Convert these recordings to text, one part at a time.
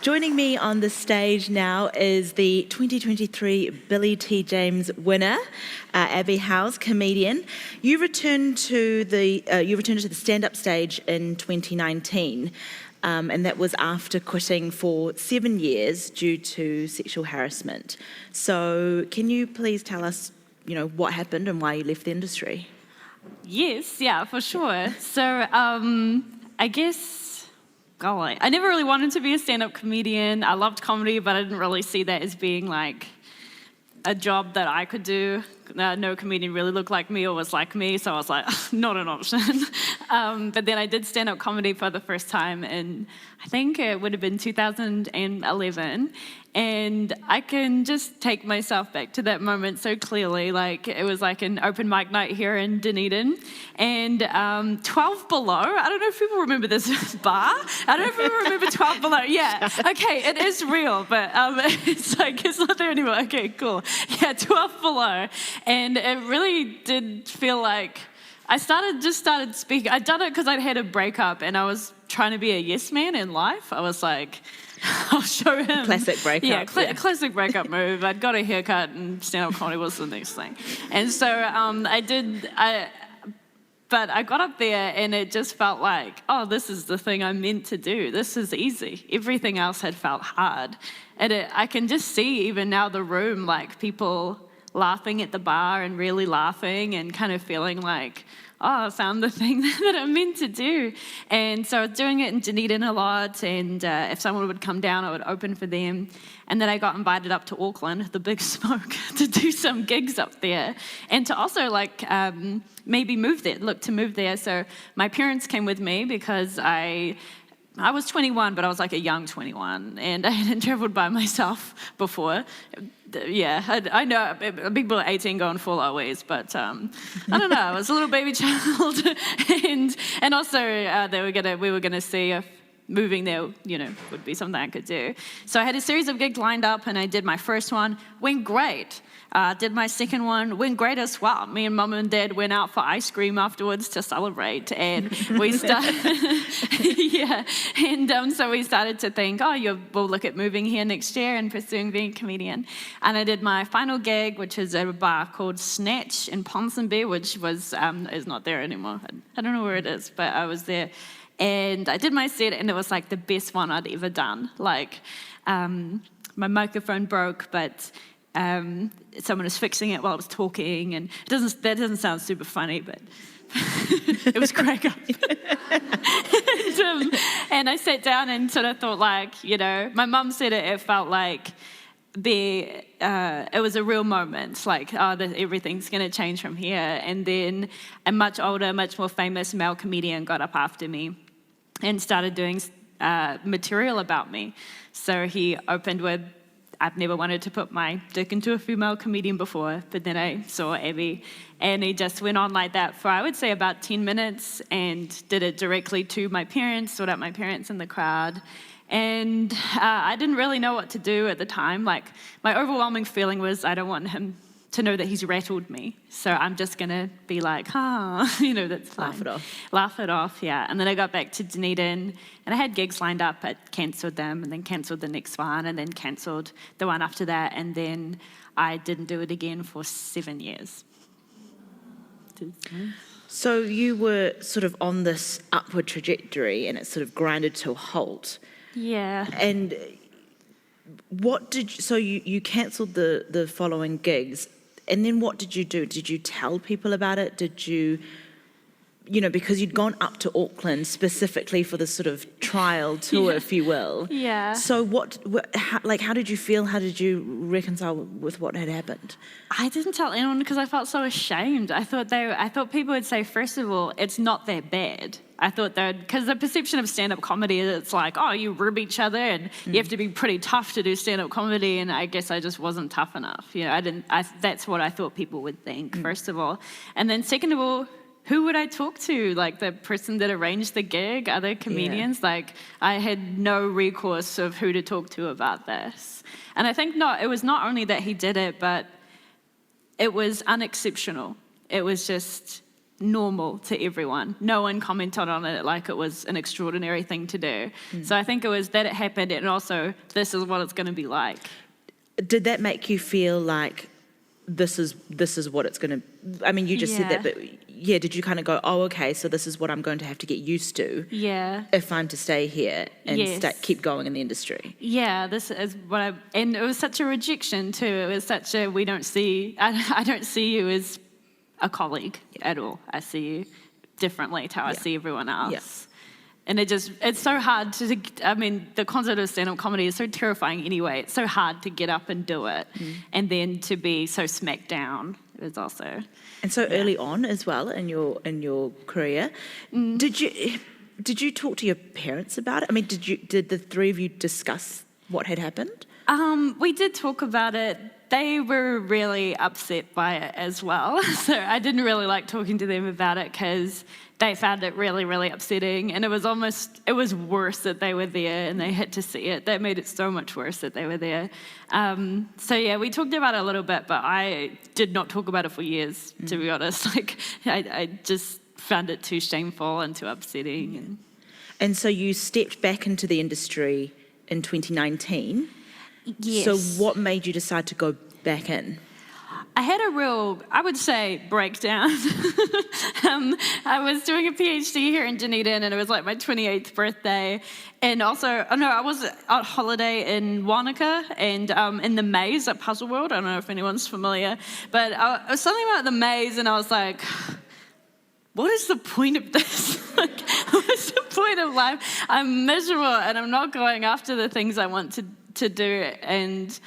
Joining me on the stage now is the 2023 Billy T. James winner, Abby Howells, comedian. You returned to the stand-up stage in 2019, and that was after quitting for 7 years due to sexual harassment. So, can you please tell us, what happened and why you left the industry? Yes, yeah, for sure. So, I guess. Golly, I never really wanted to be a stand-up comedian. I loved comedy, but I didn't really see that as being like a job that I could do. No comedian really looked like me or was like me, so I was like, not an option. But then I did stand-up comedy for the first time in, I think it would have been 2011. And I can just take myself back to that moment so clearly. Like, it was like an open mic night here in Dunedin. And 12 Below, I don't know if people remember this bar. I don't know if people remember 12 Below. Yeah, okay, it is real, but it's not there anymore. Okay, cool. Yeah, 12 Below. And it really did feel like I started speaking. I'd done it because I'd had a breakup and I was trying to be a yes man in life. I was like, I'll show him. Classic breakup. Yeah, classic breakup move. I'd got a haircut and stand-up comedy was the next thing. And so but I got up there and it just felt like, oh, this is the thing I'm meant to do. This is easy. Everything else had felt hard. And I can just see even now the room, like people laughing at the bar and really laughing and kind of feeling like, oh, I found the thing that I'm meant to do. And so I was doing it in Dunedin a lot, and if someone would come down, I would open for them. And then I got invited up to Auckland, the big smoke, to do some gigs up there, and to also maybe move there. So my parents came with me because I was 21, but I was like a young 21, and I hadn't traveled by myself before. Yeah, I know people at 18 go on full always, but I don't know. I was a little baby child, and also we were gonna see if moving there, would be something I could do. So I had a series of gigs lined up, and I did my first one, went great. Did my second one, went great as well. Me and Mum and Dad went out for ice cream afterwards to celebrate, and we started, so we started to think, we'll look at moving here next year and pursuing being a comedian. And I did my final gig, which is at a bar called Snatch in Ponsonby, which was is not there anymore. I don't know where it is, but I was there. And I did my set, and it was like the best one I'd ever done. Like, my microphone broke, but someone was fixing it while I was talking, and that doesn't sound super funny, but it was crack up. And I sat down and sort of thought, my mum said it felt like it was a real moment, like, everything's going to change from here. And then a much older, much more famous male comedian got up after me and started doing material about me. So he opened with, I've never wanted to put my dick into a female comedian before, but then I saw Abby, and he just went on like that for, I would say, about 10 minutes, and did it directly to my parents, stood up my parents in the crowd. And I didn't really know what to do at the time. Like, my overwhelming feeling was, I don't want him to know that he's rattled me. So I'm just going to be like, that's fine. Laugh it off. Laugh it off, yeah. And then I got back to Dunedin, and I had gigs lined up, but cancelled them, and then cancelled the next one, and then cancelled the one after that, and then I didn't do it again for 7 years. So you were sort of on this upward trajectory, and it sort of grinded to a halt. Yeah. And so you cancelled the following gigs, and then what did you do? Did you tell people about it? Did you, because you'd gone up to Auckland specifically for this sort of trial tour, if you will. Yeah. So how did you feel? How did you reconcile with what had happened? I didn't tell anyone because I felt so ashamed. I thought people would say, first of all, it's not that bad. I thought because the perception of stand-up comedy is it's like, you rib each other and you have to be pretty tough to do stand-up comedy, and I guess I just wasn't tough enough. That's what I thought people would think, first of all. And then second of all, who would I talk to? Like, the person that arranged the gig, other comedians? Yeah. Like, I had no recourse of who to talk to about this. And I think it was not only that he did it, but it was unexceptional. It was just normal to everyone. No one commented on it like it was an extraordinary thing to do. So I think it was that it happened, and also this is what it's going to be like. Did that make you feel like this is what it's going to? I mean, you just said that, but yeah, did you kind of go, oh, okay, so this is what I'm going to have to get used to? Yeah. If I'm to stay here and keep going in the industry. Yeah, this is what and it was such a rejection too. It was such a, I don't see you as a colleague at all. I see you differently to how I see everyone else. Yeah. And it's so hard the concept of stand-up comedy is so terrifying anyway. It's so hard to get up and do it. And then to be so smacked down is also. And so early on as well in your career, did you talk to your parents about it? I mean, did the three of you discuss what had happened? We did talk about it. They were really upset by it as well. So I didn't really like talking to them about it because they found it really, really upsetting. And it was worse that they were there and they had to see it. That made it so much worse that they were there. So yeah, we talked about it a little bit, but I did not talk about it for years, to be honest. Like, I just found it too shameful and too upsetting. And so you stepped back into the industry in 2019. Yes. So what made you decide to go back in? I had a real, I would say, breakdown. I was doing a PhD here in Dunedin, and it was like my 28th birthday. And also, I was on holiday in Wanaka and in the maze at Puzzle World. I don't know if anyone's familiar, but it was something about the maze, and I was like, what is the point of this? Like, what is the point of life? I'm miserable, and I'm not going after the things I want to do. And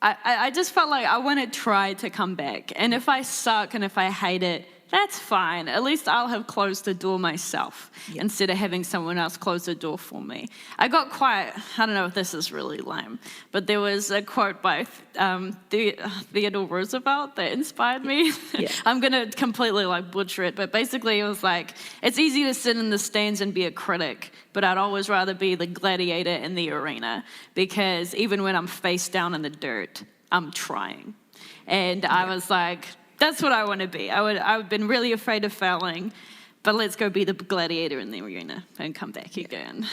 I just felt like I want to try to come back. And if I suck and if I hate it, that's fine. At least I'll have closed the door myself instead of having someone else close the door for me. I got quite, I don't know if this is really lame, but there was a quote by Theodore Roosevelt that inspired me. Yeah. I'm going to completely butcher it, but basically it was like, it's easy to sit in the stands and be a critic, but I'd always rather be the gladiator in the arena, because even when I'm face down in the dirt, I'm trying. And I was like, that's what I want to be. I've been really afraid of failing, but let's go be the gladiator in the arena and come back again.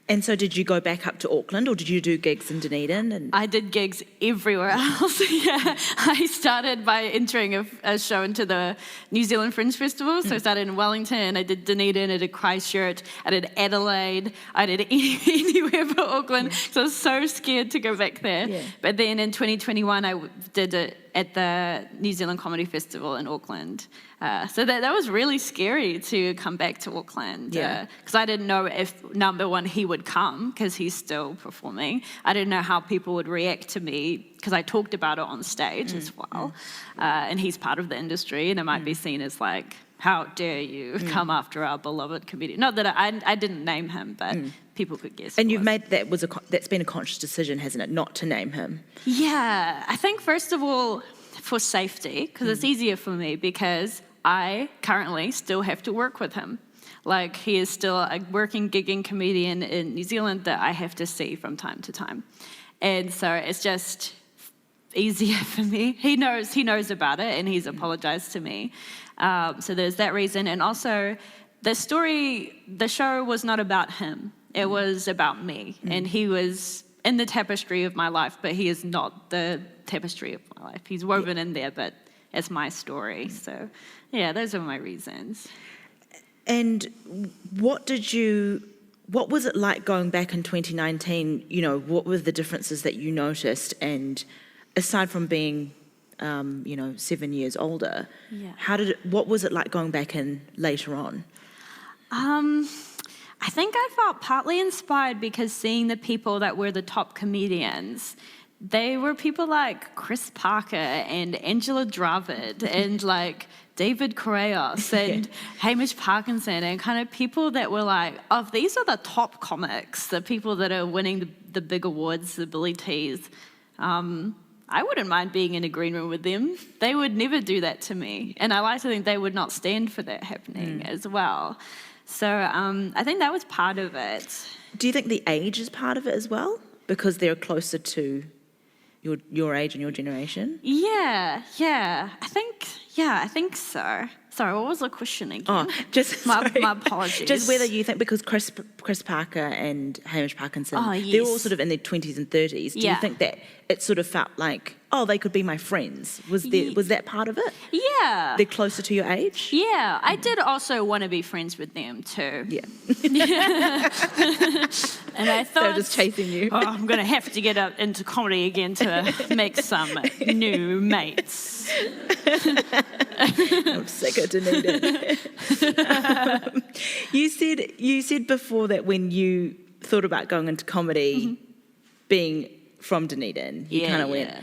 And so did you go back up to Auckland, or did you do gigs in Dunedin? I did gigs everywhere else. Yeah, I started by entering a show into the New Zealand Fringe Festival. So I started in Wellington, I did Dunedin, I did Christchurch, I did Adelaide, I did anywhere but Auckland. So I was so scared to go back there. Yeah. But then in 2021, I did it at the New Zealand Comedy Festival in Auckland. So that was really scary to come back to Auckland. Because I didn't know if, number one, he would come, because he's still performing. I didn't know how people would react to me, because I talked about it on stage as well. And he's part of the industry, and it might be seen as like, how dare you come after our beloved comedian? Not that I didn't name him, but people could guess. And you've made that's been a conscious decision, hasn't it, not to name him? Yeah, I think first of all, for safety, because it's easier for me, because I currently still have to work with him. Like, he is still a working, gigging comedian in New Zealand that I have to see from time to time. And so it's just easier for me. He knows about it, and he's apologized to me. So there's that reason. And also, the show was not about him. It was about me. And he was in the tapestry of my life, but he is not the tapestry of my life. He's woven in there, but it's my story. So, yeah, those are my reasons. And what was it like going back in 2019? You know, what were the differences that you noticed? And aside from being, 7 years older, what was it like going back in later on? I think I felt partly inspired because seeing the people that were the top comedians, they were people like Chris Parker and Angela Dravid and like David Correos and Hamish Parkinson, and kind of people that were like, oh, these are the top comics, the people that are winning the big awards, the Billy T's. I wouldn't mind being in a green room with them. They would never do that to me. And I like to think they would not stand for that happening as well. So I think that was part of it. Do you think the age is part of it as well? Because they're closer to your age and your generation? Yeah, I think so. So Sorry, what was the question again? Oh, just my sorry. apologies. Just whether you think, because Chris Parker and Hamish Parkinson, Oh, they're yes. all sort of in their 20s and 30s. Do you Yeah. think that it sort of felt like, oh, they could be my friends? Was that part of it? Yeah. They're closer to your age? Yeah, I did also want to be friends with them too. Yeah. And I thought, They're just chasing you. oh, I'm going to have to get up into comedy again to make some new mates. I'm sick of Dunedin. You said before that when you thought about going into comedy, being from Dunedin, you kind of went,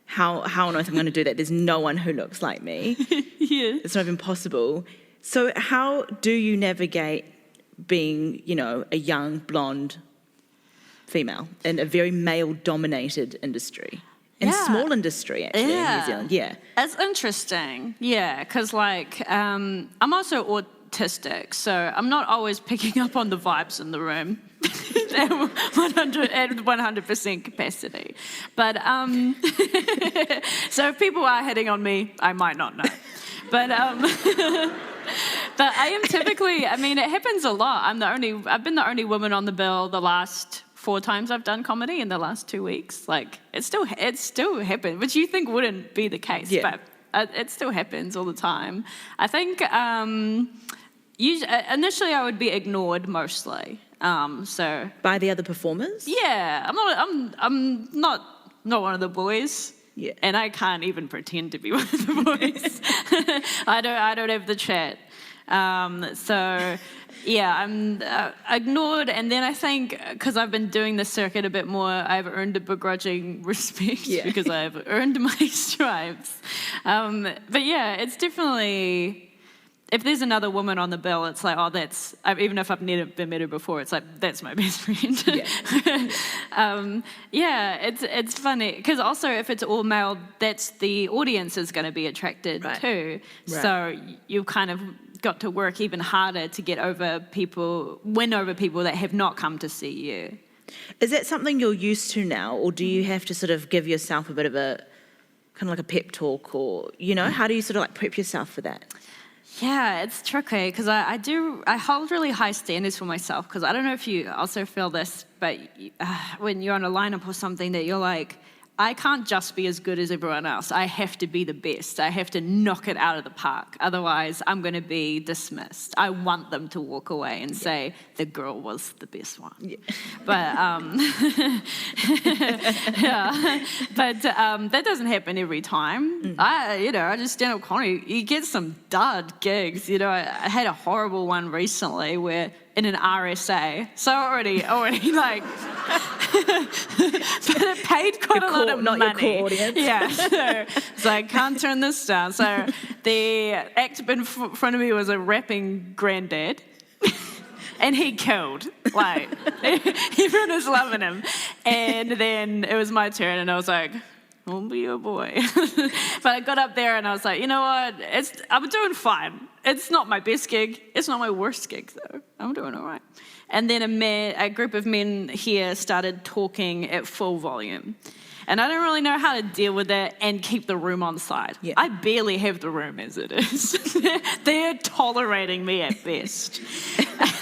how on earth am I going to do that? There's no one who looks like me. Yeah. It's not even possible. So how do you navigate being, a young, blonde female in a very male-dominated industry? And Yeah. small industry, actually, in New Zealand. Yeah. It's interesting, because I'm also autistic, so I'm not always picking up on the vibes in the room at 100% capacity. But so if people are hitting on me, I might not know. But but I am typically, it happens a lot. I've been the only woman on the bill the last 4 times I've done comedy in the last 2 weeks. Like, it still happens, which you think wouldn't be the case, but it still happens all the time. I think initially I would be ignored mostly. So By the other performers? yeah, I'm not one of the boys. Yeah. And I can't even pretend to be one of the boys. I don't have the chat. So yeah, I'm ignored, and then I think because I've been doing the circuit a bit more, I've earned a begrudging respect because I've earned my stripes. But yeah, it's definitely, if there's another woman on the bill, it's like, oh, even if I've never met her before, it's like, that's my best friend. It's funny, because also if it's all male, that's the audience is going to be attracted too. Right. So you've kind of got to work even harder to win over people that have not come to see you. Is that something you're used to now, or do you have to sort of give yourself a bit of a, kind of like a pep talk, or, how do you sort of like prep yourself for that? Yeah, it's tricky because I hold really high standards for myself, because I don't know if you also feel this, but when you're on a lineup or something that you're like, I can't just be as good as everyone else. I have to be the best. I have to knock it out of the park. Otherwise, I'm going to be dismissed. I want them to walk away and say, the girl was the best one. Yeah. But, that doesn't happen every time. I just stand up comedy. You get some dud gigs. I had a horrible one recently where in an RSA. So already like, but it paid quite a lot of money. Not your core audience. Yeah, so I can't turn this down. So the act in front of me was a rapping granddad. And he killed. Like, everyone was loving him. And then it was my turn, and I was like, I'll be your boy. But I got up there and I was like, you know what? I'm doing fine. It's not my best gig. It's not my worst gig, though. I'm doing all right. And then a group of men here started talking at full volume. And I don't really know how to deal with that and keep the room on side. Yeah. I barely have the room as it is. They're tolerating me at best.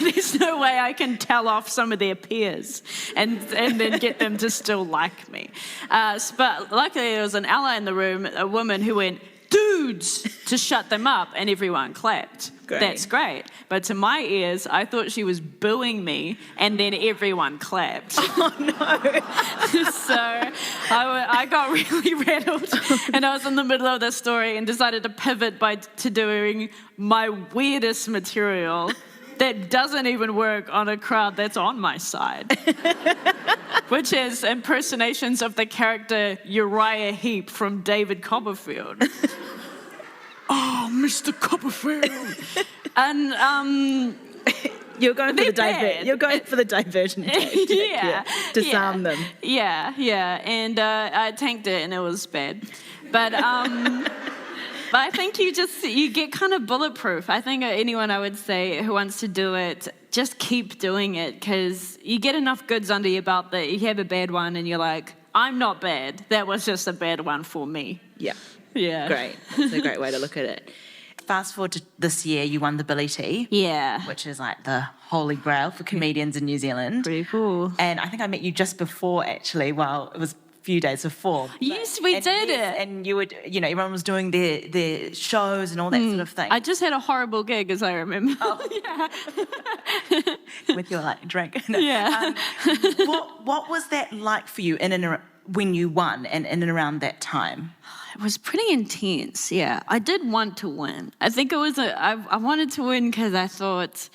There's no way I can tell off some of their peers and then get them to still like me. But luckily there was an ally in the room, a woman who went, dudes, to shut them up, and everyone clapped. Great. That's great. But to my ears, I thought she was booing me, and then everyone clapped. Oh, no. So I got really rattled, and I was in the middle of the story and decided to pivot to doing my weirdest material that doesn't even work on a crowd that's on my side, which is impersonations of the character Uriah Heep from David Copperfield. Oh, Mr. Copperfield. And you're going for the diversion tactic. Yeah. Disarm them. Yeah. And I tanked it, and it was bad. But but I think you get kind of bulletproof. I think anyone I would say who wants to do it, just keep doing it, because you get enough goods under your belt that you have a bad one and you're like, I'm not bad. That was just a bad one for me. Yeah. Yeah. Great. That's a great way to look at it. fast forward to this year, you won the Billy T. Yeah. Which is like the holy grail for comedians in New Zealand. Pretty cool. And I think I met you just before, actually. Well, it was a few days before. Yes, we did it. And you would, everyone was doing their shows and all that sort of thing. I just had a horrible gig, as I remember. Oh. Yeah. With your drink. Yeah. What was that like for you when you won and in and around that time? It was pretty intense, yeah. I did want to win. I think it was I wanted to win because I thought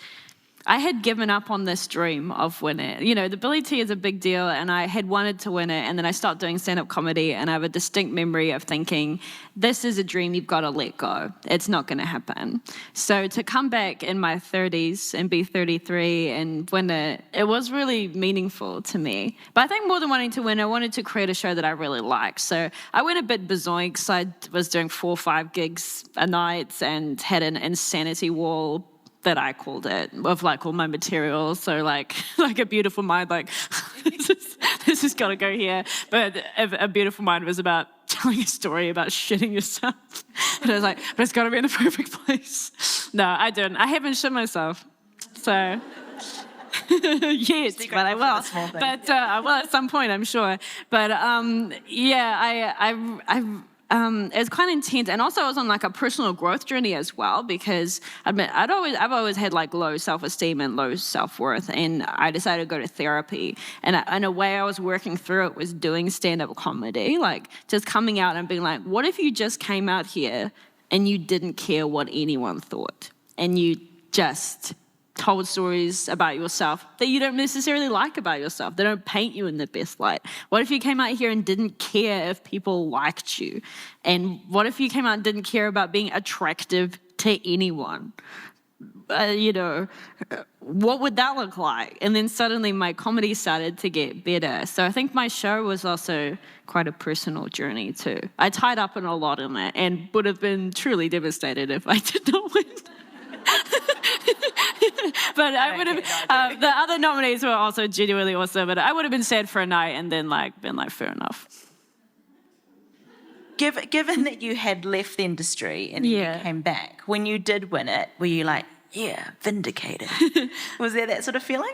I had given up on this dream of winning. The Billy T is a big deal, and I had wanted to win it, and then I stopped doing stand-up comedy, and I have a distinct memory of thinking, this is a dream you've got to let go. It's not going to happen. So to come back in my 30s and be 33 and win it was really meaningful to me. But I think more than wanting to win, I wanted to create a show that I really liked. So I went a bit bazoinks. I was doing 4 or 5 gigs a night and had an insanity wall that I called it, of all my material. So like A Beautiful Mind, this has got to go here. But A Beautiful Mind was about telling a story about shitting yourself. And I was like, but it's got to be in the perfect place. No, I didn't. I haven't shit myself. So yes, but I will. But I will at some point, I'm sure. But it was quite intense, and also I was on a personal growth journey as well, because I've always had low self-esteem and low self-worth, and I decided to go to therapy. And in a way, I was working through it was doing stand-up comedy, just coming out and being like, what if you just came out here and you didn't care what anyone thought, and you just told stories about yourself that you don't necessarily like about yourself. They don't paint you in the best light. What if you came out here and didn't care if people liked you? And what if you came out and didn't care about being attractive to anyone? What would that look like? And then suddenly my comedy started to get better. So I think my show was also quite a personal journey too. I tied up in a lot in it and would have been truly devastated if I did not win. But I would have. The other nominees were also genuinely awesome, but I would have been sad for a night and then been fair enough. Given that you had left the industry and you came back, when you did win it, were you vindicated? Was there that sort of feeling?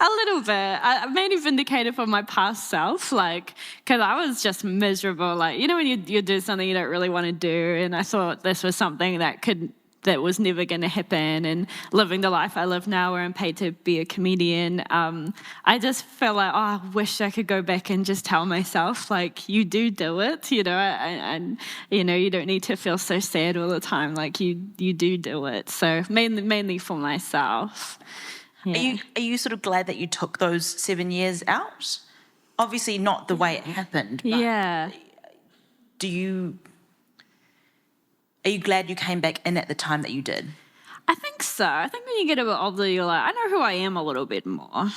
A little bit. I mainly vindicated for my past self, because I was just miserable. When you do something you don't really want to do, and I thought this was something that was never going to happen, and living the life I live now where I'm paid to be a comedian, I just felt like, I wish I could go back and just tell myself, you do it, and you don't need to feel so sad all the time, you do it. So mainly for myself. Yeah. Are you sort of glad that you took those 7 years out? Obviously not the way it happened, but are you glad you came back in at the time that you did? I think so. I think when you get a bit older, you're I know who I am a little bit more.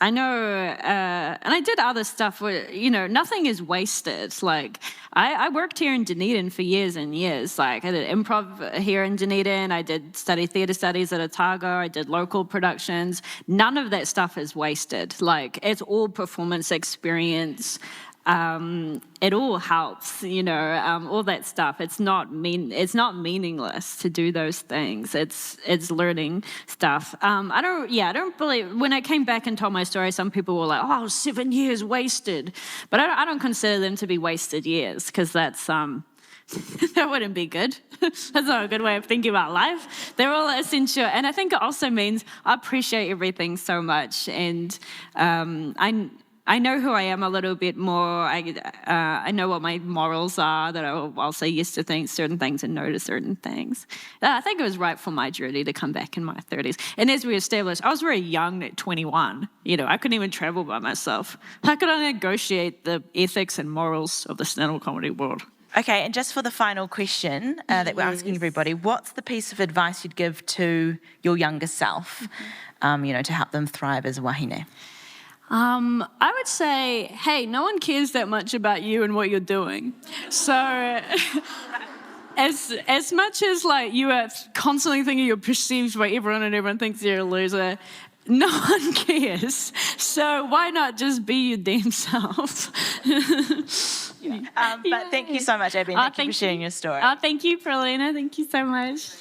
I know, and I did other stuff where, nothing is wasted. I worked here in Dunedin for years and years. I did improv here in Dunedin. I did study theatre studies at Otago. I did local productions. None of that stuff is wasted. It's all performance experience. It all helps, all that stuff. It's not meaningless to do those things. It's learning stuff. I don't believe, when I came back and told my story, some people were like, 7 years wasted. But I don't consider them to be wasted years, because that's, that wouldn't be good. That's not a good way of thinking about life. They're all essential. And I think it also means I appreciate everything so much. And I know who I am a little bit more. I know what my morals are, that I'll say yes to certain things and no to certain things. I think it was right for my journey to come back in my 30s. And as we established, I was very young at 21. I couldn't even travel by myself. How could I negotiate the ethics and morals of the stand-up comedy world? Okay, and just for the final question that we're asking everybody, what's the piece of advice you'd give to your younger self, to help them thrive as a wahine? I would say, hey, no one cares that much about you and what you're doing. So as much as you are constantly thinking you're perceived by everyone and everyone thinks you're a loser, no one cares. So why not just be your damn self? But thank you so much, Abby, and thank you for sharing your story. Oh, thank you, Perlina. Thank you so much.